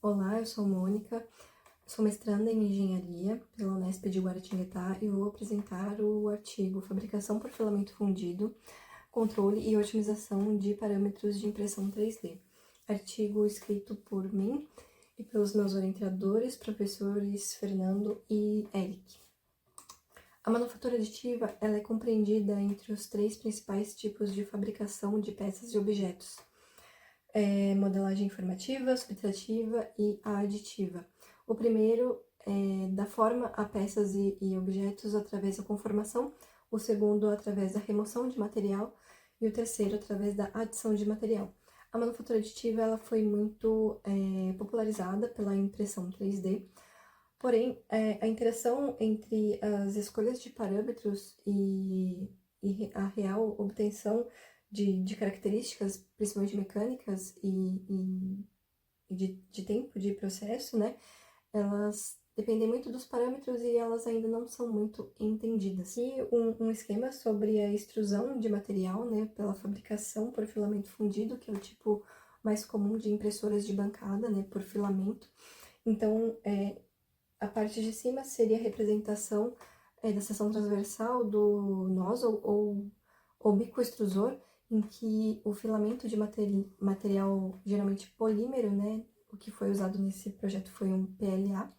Olá, eu sou Mônica, sou mestranda em Engenharia pela Unesp de Guaratinguetá e vou apresentar o artigo Fabricação por Filamento Fundido, Controle e Otimização de Parâmetros de Impressão 3D. Artigo escrito por mim e pelos meus orientadores, professores Fernando e Eric. A manufatura aditiva ela é compreendida entre os três principais tipos de fabricação de peças e objetos. Modelagem informativa, subtrativa e a aditiva. O primeiro dá forma a peças e objetos através da conformação, o segundo através da remoção de material e o terceiro através da adição de material. A manufatura aditiva ela foi muito popularizada pela impressão 3D, porém a interação entre as escolhas de parâmetros e a real obtenção de características, principalmente mecânicas e de tempo de processo, né? Elas dependem muito dos parâmetros e elas ainda não são muito entendidas. E um esquema sobre a extrusão de material, né? Pela fabricação por filamento fundido, que é o tipo mais comum de impressoras de bancada, né? Por filamento. Então, a parte de cima seria a representação da seção transversal do nozzle ou bico extrusor, em que o filamento de material geralmente polímero, né, o que foi usado nesse projeto foi um PLA.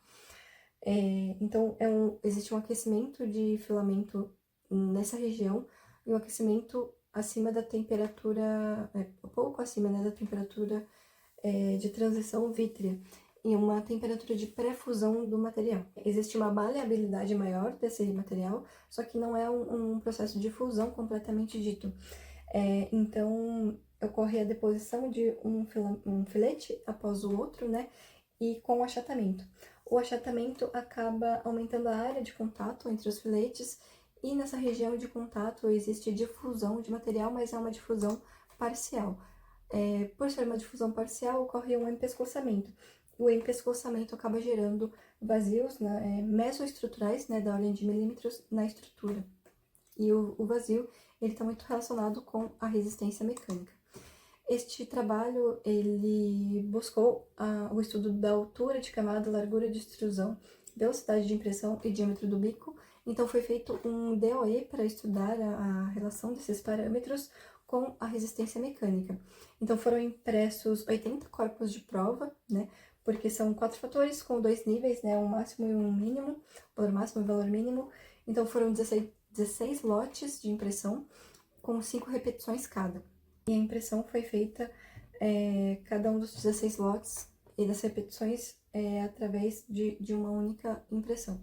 Então, existe um aquecimento de filamento nessa região e um aquecimento acima da temperatura, um pouco acima, né, da temperatura de transição vítrea, em uma temperatura de pré-fusão do material. Existe uma maleabilidade maior desse material, só que não é um processo de fusão completamente dito. Então, ocorre a deposição de um filete após o outro, né? E com o achatamento. O achatamento acaba aumentando a área de contato entre os filetes e nessa região de contato existe difusão de material, mas é uma difusão parcial. Por ser uma difusão parcial, ocorre um empescoçamento. O empescoçamento acaba gerando vazios mesoestruturais, né, da ordem de milímetros na estrutura. E o vazio ele está muito relacionado com a resistência mecânica. Este trabalho ele buscou o estudo da altura de camada, largura de extrusão, velocidade de impressão e diâmetro do bico. Então foi feito um DOE para estudar a relação desses parâmetros com a resistência mecânica. Então foram impressos 80 corpos de prova, né? Porque são 4 fatores com 2 níveis, né? Um máximo e um mínimo, valor máximo e valor mínimo. Então foram 16 lotes de impressão com 5 repetições cada. E a impressão foi feita, cada um dos 16 lotes e das repetições através de uma única impressão.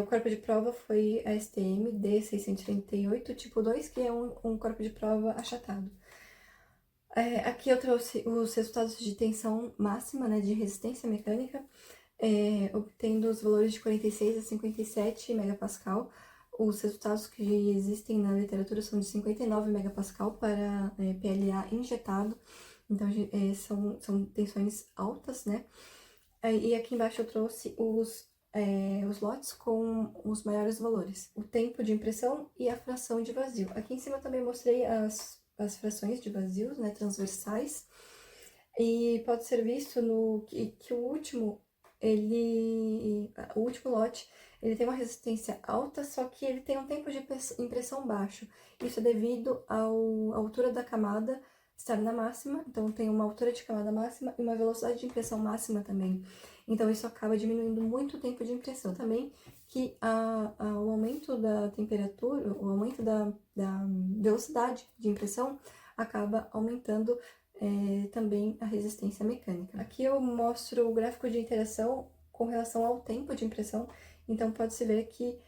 O corpo de prova foi a STM D638 tipo 2, que é um corpo de prova achatado. Aqui eu trouxe os resultados de tensão máxima, né, de resistência mecânica, obtendo os valores de 46 a 57 megapascal. Os resultados que existem na literatura são de 59 megapascal para PLA injetado, então são tensões altas, né? E aqui embaixo eu trouxe os lotes com os maiores valores, o tempo de impressão e a fração de vazio. Aqui em cima eu também mostrei as frações de vazios, né, transversais, e pode ser visto que o último lote, ele tem uma resistência alta, só que ele tem um tempo de impressão baixo. Isso é devido à altura da camada estar na máxima, então tem uma altura de camada máxima e uma velocidade de impressão máxima também. Então isso acaba diminuindo muito o tempo de impressão. Também que o aumento da temperatura, o aumento da velocidade de impressão acaba aumentando também a resistência mecânica. Aqui eu mostro o gráfico de interação com relação ao tempo de impressão, então pode-se ver que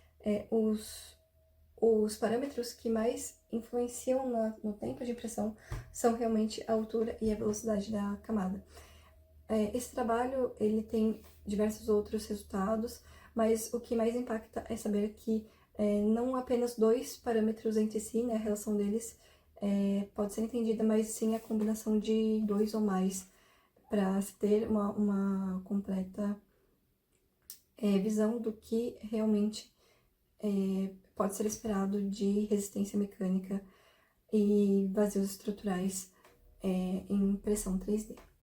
os parâmetros que mais influenciam no tempo de impressão são realmente a altura e a velocidade da camada. Esse trabalho ele tem diversos outros resultados, mas o que mais impacta é saber que não apenas 2 parâmetros entre si, né, a relação deles pode ser entendida, mas sim a combinação de 2 ou mais, para se ter uma completa visão do que realmente pode ser esperado de resistência mecânica e vazios estruturais em impressão 3D.